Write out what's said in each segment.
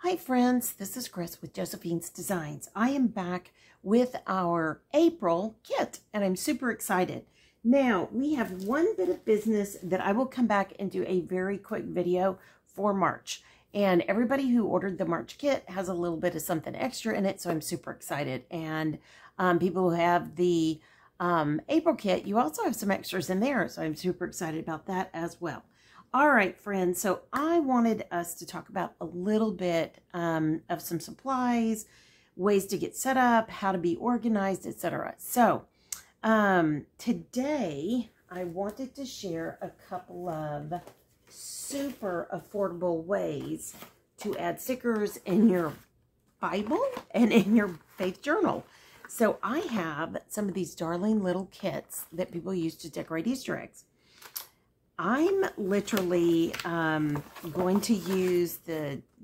Hi friends, this is Chris with Josephine's Designs. I am back with our April kit and I'm super excited. Now we have one bit of business that I will come back and do a very quick video for March. And everybody who ordered the March kit has a little bit of something extra in it, so I'm super excited. And people who have the April kit, you also have some extras in there, so I'm super excited about that as well. All right, friends, so I wanted us to talk about a little bit of some supplies, ways to get set up, how to be organized, etc. So today I wanted to share a couple of super affordable ways to add stickers in your Bible and in your faith journal. So I have some of these darling little kits that people use to decorate Easter eggs. I'm literally going to use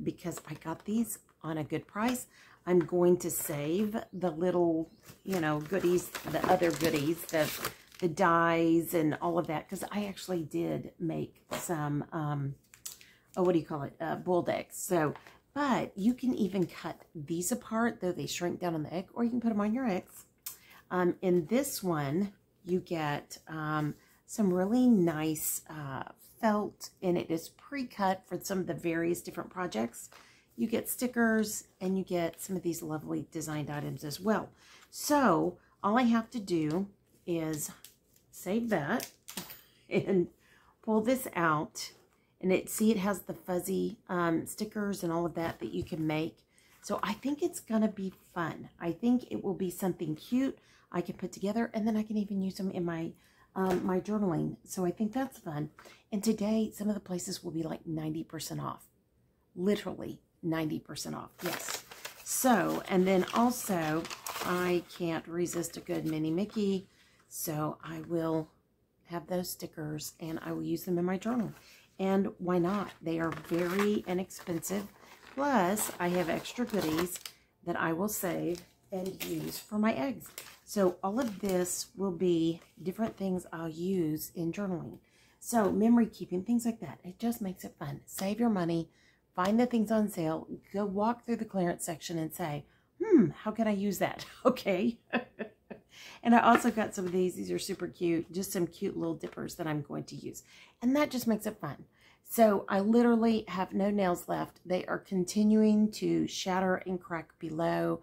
because I got these on a good price, I'm going to save the little, goodies, the other goodies, the dies and all of that, because I actually did make some, boiled eggs. So, but you can even cut these apart, though they shrink down on the egg, or you can put them on your eggs. In this one, you get some really nice felt, and it is pre-cut for some of the various different projects. You get stickers, and you get some of these lovely designed items as well. So all I have to do is save that and pull this out, and it has the fuzzy stickers and all of that you can make. So I think it's gonna be fun. I think it will be something cute I can put together, and then I can even use them in my my journaling. So I think that's fun. And today, some of the places will be like 90% off. Literally 90% off. Yes. So, and then also, I can't resist a good mini Mickey. So I will have those stickers and I will use them in my journal. And why not? They are very inexpensive. Plus, I have extra goodies that I will save and use for my eggs. So all of this will be different things I'll use in journaling. So memory keeping, things like that. It just makes it fun. Save your money, find the things on sale, go walk through the clearance section and say, how can I use that? Okay. And I also got some of these. These are super cute. Just some cute little dippers that I'm going to use. And that just makes it fun. So I literally have no nails left. They are continuing to shatter and crack below.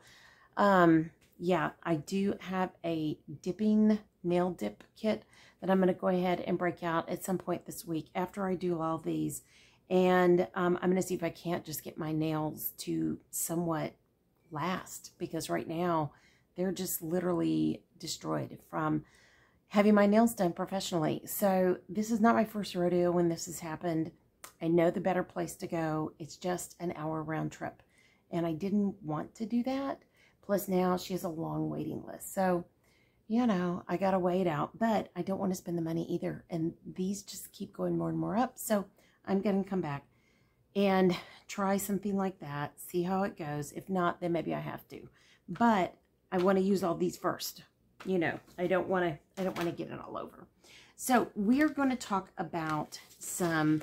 Yeah, I do have a dipping nail dip kit that I'm going to go ahead and break out at some point this week after I do all these. And I'm going to see if I can't just get my nails to somewhat last, because right now they're just literally destroyed from having my nails done professionally. So this is not my first rodeo when this has happened. I know the better place to go. It's just an hour round trip. And I didn't want to do that. Plus now she has a long waiting list. So, I got to weigh it out, but I don't want to spend the money either. And these just keep going more and more up. So I'm going to come back and try something like that. See how it goes. If not, then maybe I have to, but I want to use all these first. I don't want to get it all over. So we're going to talk about some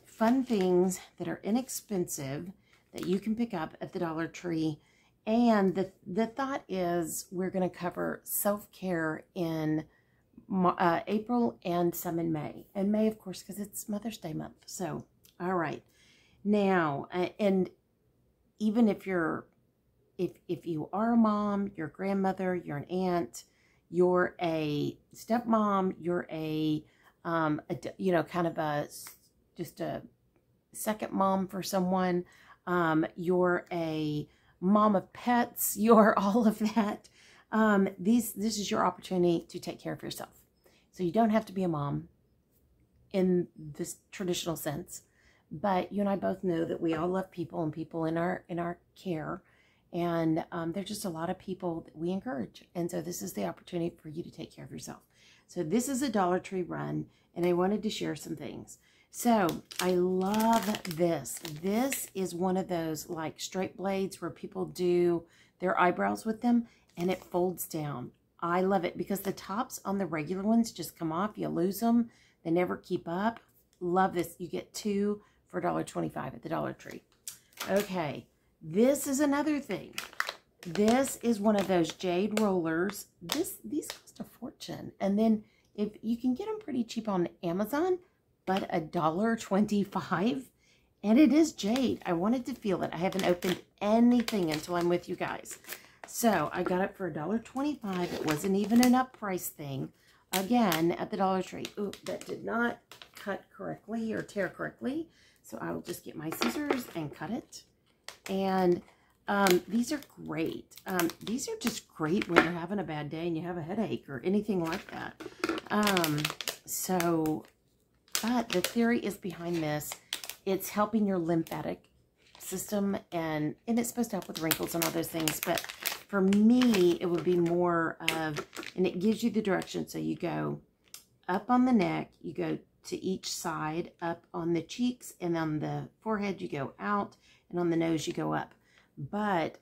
fun things that are inexpensive that you can pick up at the Dollar Tree. And the thought is we're going to cover self-care in April and some in May. And May, of course, because it's Mother's Day month. So, all right. Now, and even if if you are a mom, you're a grandmother, you're an aunt, you're a stepmom, you're kind of just a second mom for someone, you're a mom of pets, you're all of that. This is your opportunity to take care of yourself. So you don't have to be a mom in this traditional sense, but you and I both know that we all love people and people in our care, and there's just a lot of people that we encourage, and so this is the opportunity for you to take care of yourself. So this is a Dollar Tree run, and I wanted to share some things. So I love this. This is one of those like straight blades where people do their eyebrows with them, and it folds down. I love it because the tops on the regular ones just come off. You lose them. They never keep up. Love this. You get two for $1.25 at the Dollar Tree. Okay, this is another thing. This is one of those jade rollers. These cost a fortune. And then if you can get them pretty cheap on Amazon, but $1.25. And it is jade. I wanted to feel it. I haven't opened anything until I'm with you guys. So I got it for $1.25. It wasn't even an up price thing. Again, at the Dollar Tree. Ooh, that did not cut correctly or tear correctly. So I will just get my scissors and cut it. And these are great. These are just great when you're having a bad day and you have a headache or anything like that. But the theory is behind this. It's helping your lymphatic system, and it's supposed to help with wrinkles and all those things. But for me, it would be more of, and it gives you the direction. So you go up on the neck, you go to each side, up on the cheeks, and on the forehead, you go out, and on the nose, you go up. But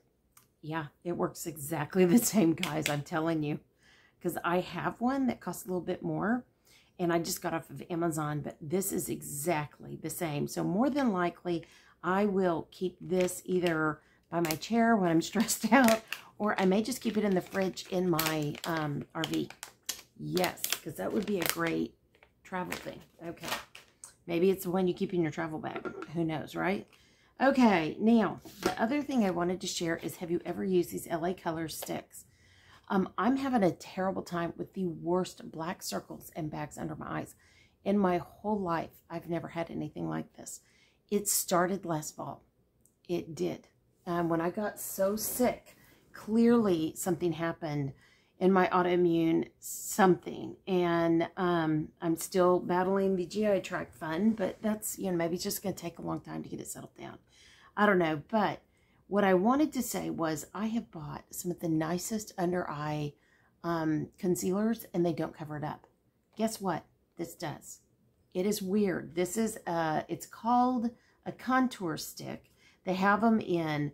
yeah, it works exactly the same, guys. I'm telling you, because I have one that costs a little bit more. And I just got off of Amazon, but this is exactly the same. So more than likely, I will keep this either by my chair when I'm stressed out, or I may just keep it in the fridge in my RV. Yes, because that would be a great travel thing. Okay. Maybe it's the one you keep in your travel bag. Who knows, right? Okay, now, the other thing I wanted to share is, have you ever used these LA Colors sticks? I'm having a terrible time with the worst black circles and bags under my eyes. In my whole life, I've never had anything like this. It started last fall. It did. When I got so sick, clearly something happened in my autoimmune something. And I'm still battling the GI tract fund, but that's, maybe it's just going to take a long time to get it settled down. I don't know, but what I wanted to say was I have bought some of the nicest under eye concealers, and they don't cover it up. Guess what? This does. It is weird. This is, it's called a contour stick. They have them in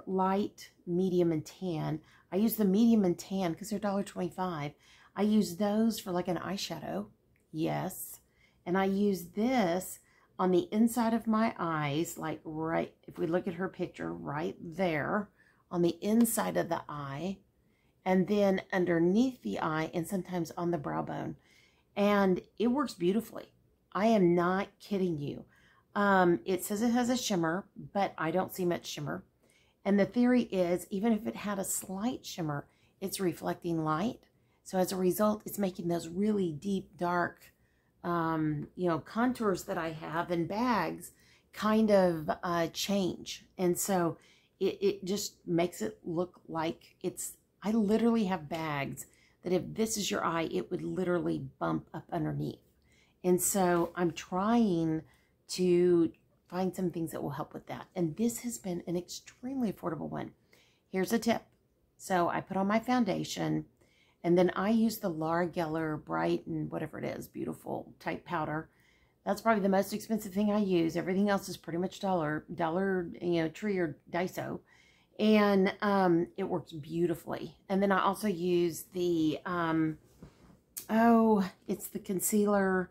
light, medium, and tan. I use the medium and tan because they're $1.25. I use those for like an eyeshadow. Yes. And I use this on the inside of my eyes, like right, if we look at her picture, right there on the inside of the eye, and then underneath the eye, and sometimes on the brow bone. And it works beautifully. I am not kidding you. It says it has a shimmer, but I don't see much shimmer. And the theory is, even if it had a slight shimmer, it's reflecting light. So as a result, it's making those really deep, dark, contours that I have in bags kind of change. And so it just makes it look like I literally have bags that if this is your eye, it would literally bump up underneath. And so I'm trying to find some things that will help with that. And this has been an extremely affordable one. Here's a tip. So I put on my foundation, and then I use the Laura Geller Bright and whatever it is, beautiful type powder. That's probably the most expensive thing I use. Everything else is pretty much dollar, Tree or Daiso. And it works beautifully. And then I also use the, it's the concealer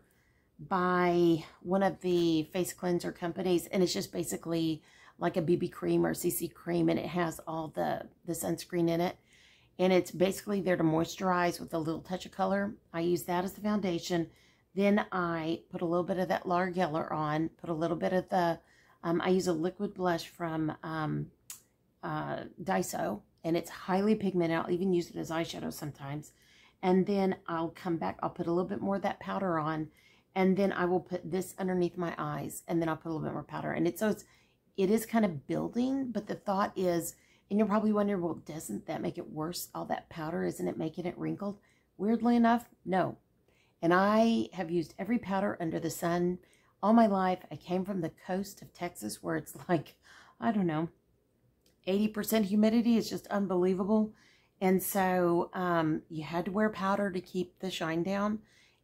by one of the face cleanser companies. And it's just basically like a BB cream or CC cream. And it has all the sunscreen in it. And it's basically there to moisturize with a little touch of color. I use that as the foundation. Then I put a little bit of that Laura Geller on, put a little bit of the, I use a liquid blush from Daiso, and it's highly pigmented. I'll even use it as eyeshadow sometimes. And then I'll come back, I'll put a little bit more of that powder on, and then I will put this underneath my eyes, and then I'll put a little bit more powder. And it is kind of building, but the thought is, and you're probably wondering, well, doesn't that make it worse? All that powder, isn't it making it wrinkled? Weirdly enough, no. And I have used every powder under the sun all my life. I came from the coast of Texas where it's like, I don't know, 80% humidity is just unbelievable. And so you had to wear powder to keep the shine down.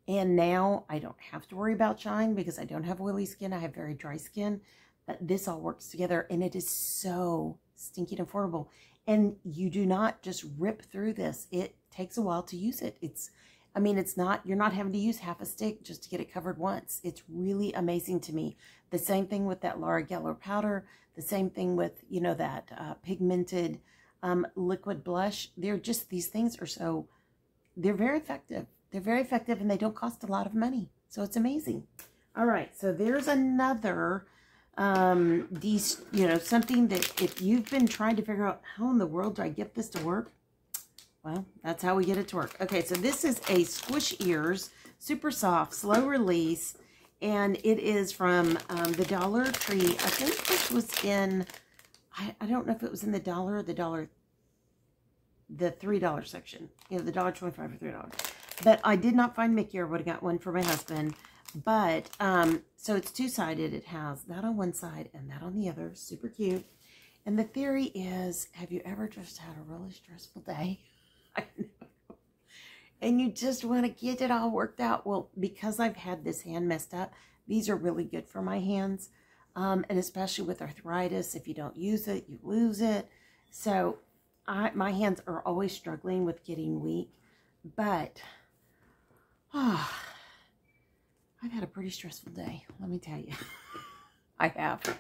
And now I don't have to worry about shine because I don't have oily skin. I have very dry skin. But this all works together, and it is so stinking affordable. And you do not just rip through this. It takes a while to use it. You're not having to use half a stick just to get it covered once. It's really amazing to me. The same thing with that Laura Geller powder. The same thing with, you know, that pigmented liquid blush. They're just, these things are so, they're very effective. They're very effective and they don't cost a lot of money. So it's amazing. All right, so there's another, these, you know, something that if you've been trying to figure out how in the world do I get this to work? Well, that's how we get it to work. Okay, so this is a Squish Ears, super soft, slow release, and it is from the Dollar Tree. I think this was in, I don't know if it was in the dollar or the $3 section. You know, the $1.25 or $3. But I did not find Mickey. I would have got one for my husband. But, so it's two-sided. It has that on one side and that on the other. Super cute. And the theory is, have you ever just had a really stressful day? I know. And you just want to get it all worked out. Well, because I've had this hand messed up, these are really good for my hands. And especially with arthritis, if you don't use it, you lose it. So my hands are always struggling with getting weak. But, I've had a pretty stressful day, let me tell you. I have.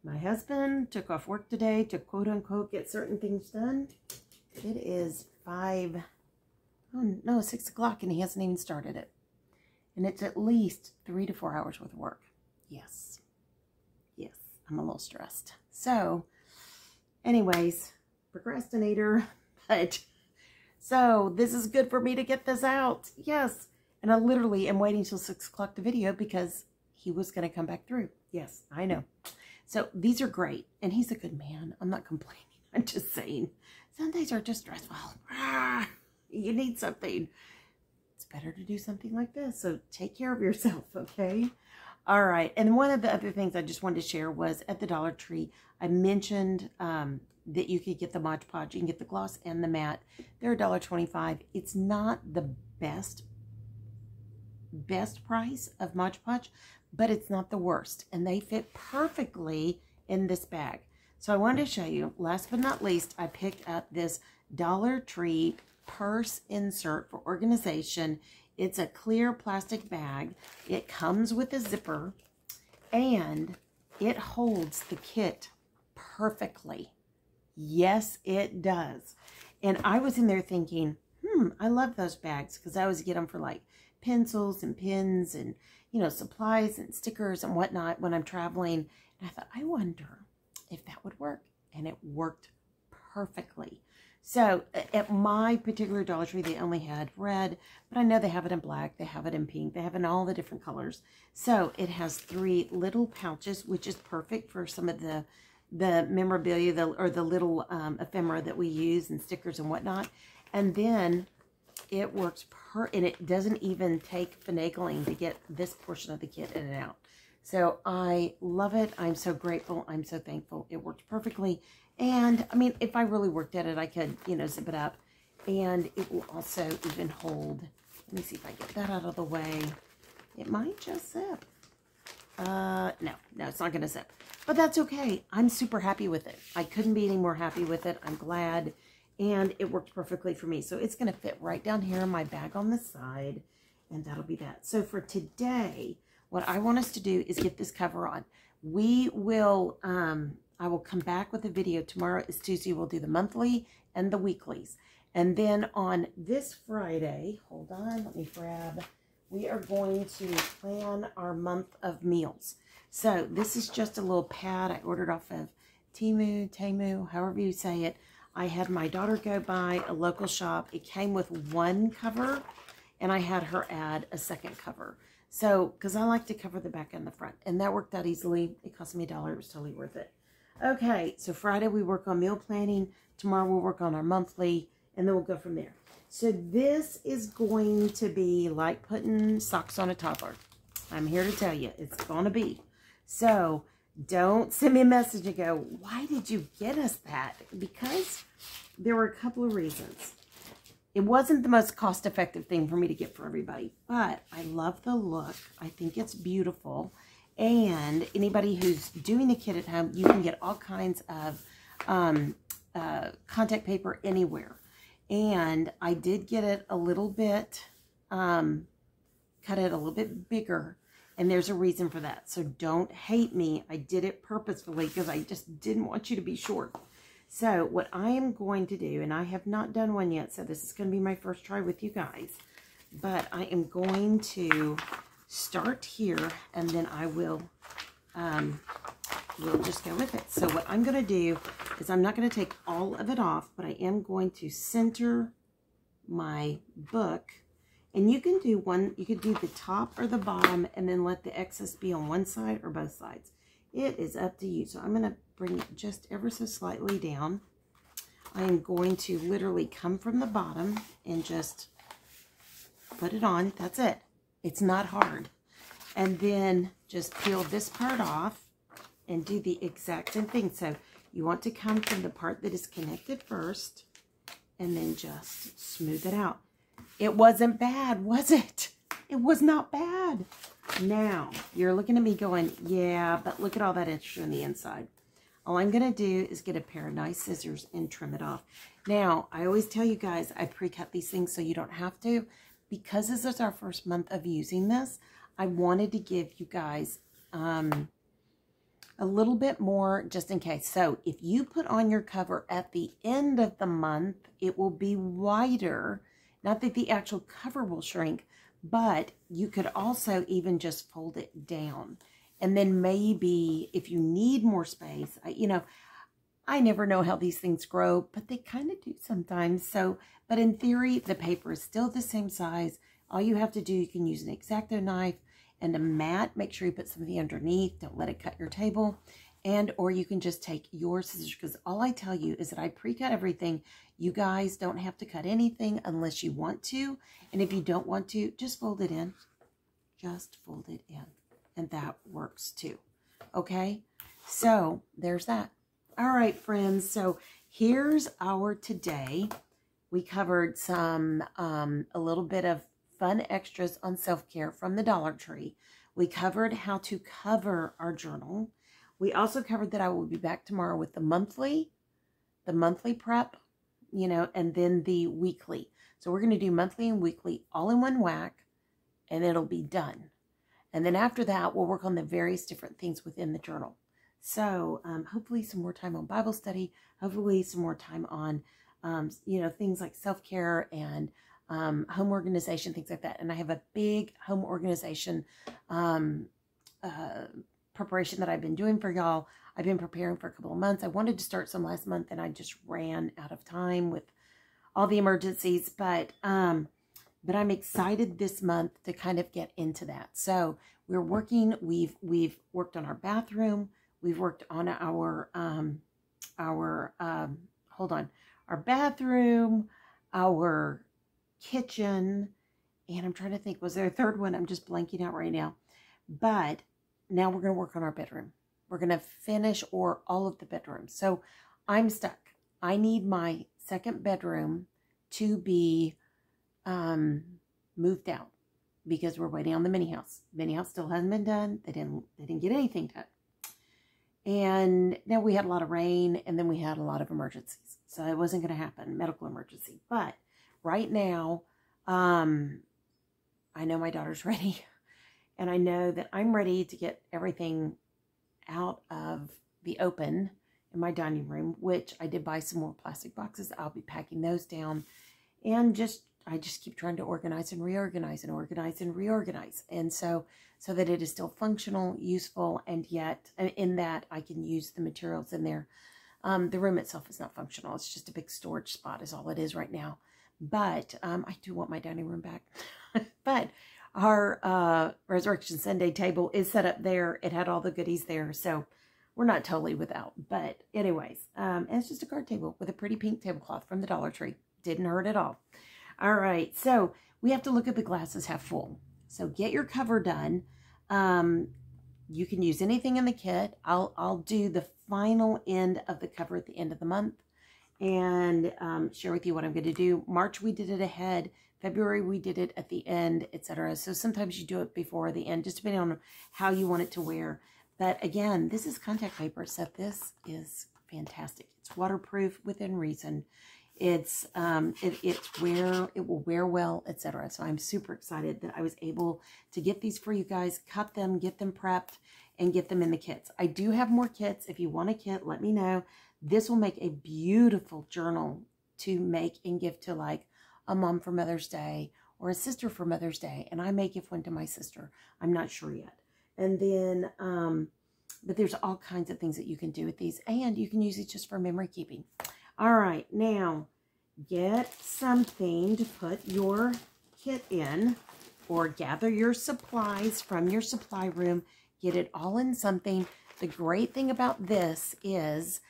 My husband took off work today to quote-unquote get certain things done. It is 6 o'clock and he hasn't even started it. And it's at least 3 to 4 hours worth of work. Yes. Yes, I'm a little stressed. So, anyways, procrastinator. But, so this is good for me to get this out. Yes. And I literally am waiting till 6 o'clock to video because he was going to come back through. Yes, I know. So these are great. And he's a good man. I'm not complaining. I'm just saying. Some days are just stressful. You need something. It's better to do something like this. So take care of yourself, okay? All right. And one of the other things I just wanted to share was at the Dollar Tree, I mentioned that you could get the Mod Podge. You can get the gloss and the matte. They're $1.25. It's not the best price of Mod Podge, but it's not the worst. And they fit perfectly in this bag. So I wanted to show you, last but not least, I picked up this Dollar Tree purse insert for organization. It's a clear plastic bag. It comes with a zipper and it holds the kit perfectly. Yes, it does. And I was in there thinking, I love those bags because I always get them for like pencils and pens and, you know, supplies and stickers and whatnot when I'm traveling. And I thought, I wonder if that would work. And it worked perfectly. So at my particular Dollar Tree, they only had red, but I know they have it in black, they have it in pink, they have it in all the different colors. So it has 3 little pouches, which is perfect for some of the memorabilia or the little ephemera that we use and stickers and whatnot. And then it works and it doesn't even take finagling to get this portion of the kit in and out. So I love it. I'm so grateful. I'm so thankful. It works perfectly. And I mean, if I really worked at it, I could, you know, zip it up. And it will also even hold. Let me see if I get that out of the way. It might just zip. No, it's not going to zip. But that's okay. I'm super happy with it. I couldn't be any more happy with it. I'm glad. And it worked perfectly for me. So it's going to fit right down here in my bag on the side. And that'll be that. So for today, what I want us to do is get this cover on. We will, I will come back with a video. Tomorrow is Tuesday. We'll do the monthly and the weeklies. And then on this Friday, hold on, let me grab, we are going to plan our month of meals. So this is just a little pad I ordered off of Temu, however you say it. I had my daughter go buy a local shop. It came with 1 cover, and I had her add a 2nd cover. So, because I like to cover the back and the front. And that worked out easily. It cost me $1. It was totally worth it. Okay, so Friday we work on meal planning. Tomorrow we'll work on our monthly, and then we'll go from there. So this is going to be like putting socks on a toddler. I'm here to tell you, it's going to be. So don't send me a message and go, why did you get us that? Because there were a couple of reasons. It wasn't the most cost-effective thing for me to get for everybody, but I love the look. I think it's beautiful. And anybody who's doing a kit at home, you can get all kinds of contact paper anywhere. And I did get it a little bit, cut it a little bit bigger. And there's a reason for that. So don't hate me. I did it purposefully because I just didn't want you to be short. So what I am going to do, and I have not done one yet, so this is going to be my first try with you guys. But I am going to start here, and then I will we'll just go with it. So what I'm going to do is I'm not going to take all of it off, but I am going to center my book. And you can do one, you could do the top or the bottom and then let the excess be on one side or both sides. It is up to you. So I'm going to bring it just ever so slightly down. I am going to literally come from the bottom and just put it on. That's it. It's not hard. And then just peel this part off and do the exact same thing. So you want to come from the part that is connected first and then just smooth it out. It wasn't bad, was it? It was not bad. Now, you're looking at me going, yeah, but look at all that extra on the inside. All I'm going to do is get a pair of nice scissors and trim it off. Now, I always tell you guys, I pre-cut these things so you don't have to. Because this is our first month of using this, I wanted to give you guys a little bit more just in case. So if you put on your cover at the end of the month, it will be wider. Not that the actual cover will shrink, but you could also even just fold it down. And then maybe if you need more space, I never know how these things grow, but they kind of do sometimes. So, but in theory, the paper is still the same size. All you have to do, you can use an X-Acto knife and a mat. Make sure you put something underneath. Don't let it cut your table. Or you can just take your scissors, because all I tell you is that I pre-cut everything. You guys don't have to cut anything unless you want to. And if you don't want to, just fold it in. Just fold it in. And that works too. Okay? So, there's that. All right, friends. So, here's our today. We covered some, a little bit of fun extras on self-care from the Dollar Tree. We covered how to cover our journal. We also covered that I will be back tomorrow with the monthly prep, and then the weekly. So we're going to do monthly and weekly all in one whack, and it'll be done. And then after that, we'll work on the various different things within the journal. So hopefully some more time on Bible study, hopefully some more time on, things like self-care and home organization, things like that. And I have a big home organization preparation that I've been doing for y'all. I've been preparing for a couple of months. I wanted to start some last month and I just ran out of time with all the emergencies, but I'm excited this month to kind of get into that. So we're working, we've worked on our bathroom. We've worked on our bathroom, our kitchen, and I'm trying to think, was there a third one? I'm just blanking out right now. But now we're going to work on our bedroom. We're going to finish all of the bedrooms. So I'm stuck. I need my second bedroom to be moved out because we're waiting on the mini house. Mini house still hasn't been done. They didn't get anything done. And then we had a lot of rain, and then we had a lot of emergencies. So it wasn't going to happen, medical emergency. But right now, I know my daughter's ready. And I know that I'm ready to get everything out of the open in my dining room, which I did buy some more plastic boxes. I'll be packing those down. And I just keep trying to organize and reorganize and organize and reorganize. And so that it is still functional, useful, and yet in that I can use the materials in there. The room itself is not functional. It's just a big storage spot is all it is right now. But I do want my dining room back. But our Resurrection Sunday table is set up there. It had all the goodies there. So we're not totally without. But anyways, and it's just a card table with a pretty pink tablecloth from the Dollar Tree. Didn't hurt at all. All right. So we have to look at the glasses half full. So get your cover done. You can use anything in the kit. I'll do the final end of the cover at the end of the month and share with you what I'm going to do. March, we did it ahead. February, we did it at the end, etc. So sometimes you do it before the end, just depending on how you want it to wear. But again, this is contact paper, so this is fantastic. It's waterproof within reason. It's it will wear well, etc. So I'm super excited that I was able to get these for you guys, cut them, get them prepped, and get them in the kits. I do have more kits. If you want a kit, let me know. This will make a beautiful journal to make and give to like a mom for Mother's Day or a sister for Mother's Day. And I may give one to my sister. I'm not sure yet. And then, but there's all kinds of things that you can do with these, and you can use it just for memory keeping. All right, now get something to put your kit in, or gather your supplies from your supply room. Get it all in something. The great thing about this is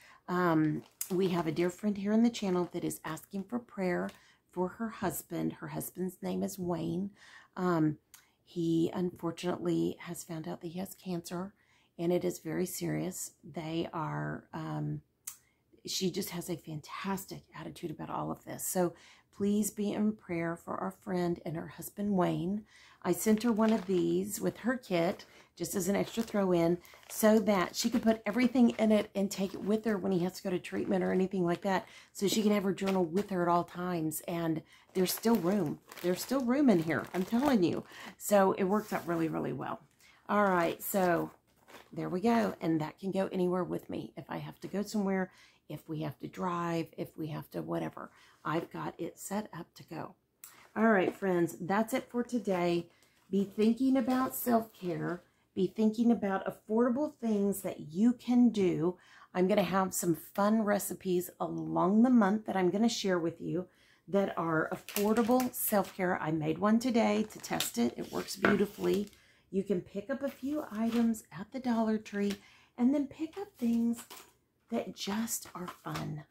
we have a dear friend here in the channel that is asking for prayer for her husband. Her husband's name is Wayne. He unfortunately has found out that he has cancer, and it is very serious. They are, she just has a fantastic attitude about all of this. So please be in prayer for our friend and her husband, Wayne. I sent her one of these with her kit, just as an extra throw in, so that she could put everything in it and take it with her when he has to go to treatment or anything like that, so she can have her journal with her at all times. And there's still room. There's still room in here, I'm telling you. So it works out really, really well. All right, so there we go. And that can go anywhere with me. If I have to go somewhere, if we have to drive, if we have to whatever, I've got it set up to go. All right, friends, that's it for today. Be thinking about self-care. Be thinking about affordable things that you can do. I'm going to have some fun recipes along the month that I'm going to share with you that are affordable self-care. I made one today to test it. It works beautifully. You can pick up a few items at the Dollar Tree and then pick up things that just are fun.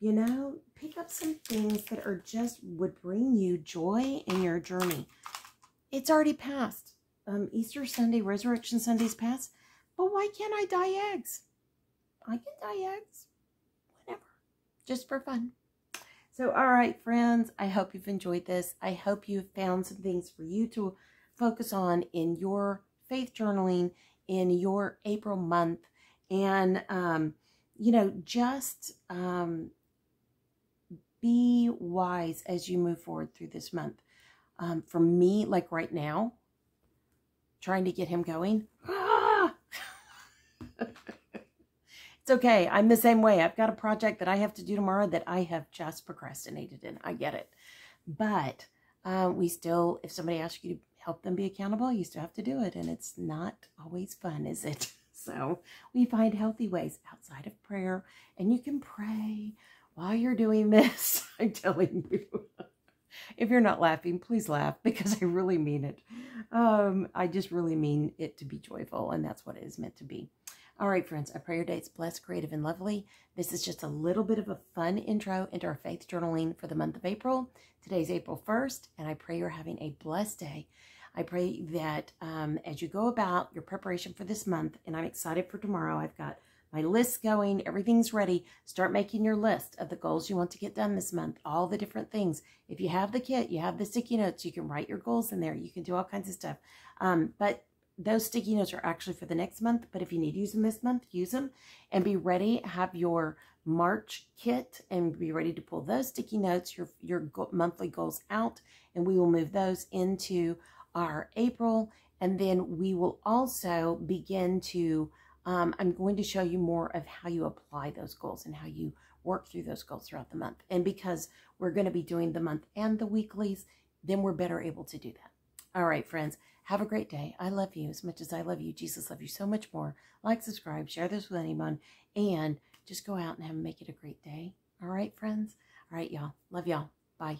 You know, pick up some things that are just would bring you joy in your journey. It's already passed. Easter Sunday, Resurrection Sunday's passed. But why can't I dye eggs? I can dye eggs whenever, just for fun. So, all right, friends, I hope you've enjoyed this. I hope you've found some things for you to focus on in your faith journaling, in your April month. And, you know, just be wise as you move forward through this month. For me, like right now, trying to get him going. It's okay. I'm the same way. I've got a project that I have to do tomorrow that I have just procrastinated in. I get it. But we still, if somebody asks you to help them be accountable, you still have to do it. And it's not always fun, is it? So we find healthy ways outside of prayer. And you can pray while you're doing this. I'm telling you. If you're not laughing, please laugh, because I really mean it. I just really mean it to be joyful, and that's what it is meant to be. All right, friends, I pray your day is blessed, creative, and lovely. This is just a little bit of a fun intro into our faith journaling for the month of April. Today's April 1st, and I pray you're having a blessed day. I pray that as you go about your preparation for this month, and I'm excited for tomorrow, I've got my list going, everything's ready. Start making your list of the goals you want to get done this month, all the different things. If you have the kit, you have the sticky notes, you can write your goals in there. You can do all kinds of stuff. But those sticky notes are actually for the next month. But if you need to use them this month, use them. And be ready, have your March kit, and be ready to pull those sticky notes, your monthly goals out. And we will move those into our April. And then we will also begin to I'm going to show you more of how you apply those goals and how you work through those goals throughout the month. And because we're going to be doing the month and the weeklies, then we're better able to do that. All right, friends, have a great day. I love you as much as I love you. Jesus loves you so much more. Like, subscribe, share this with anyone, and just go out and make it a great day. All right, friends? All right, y'all. Love y'all. Bye.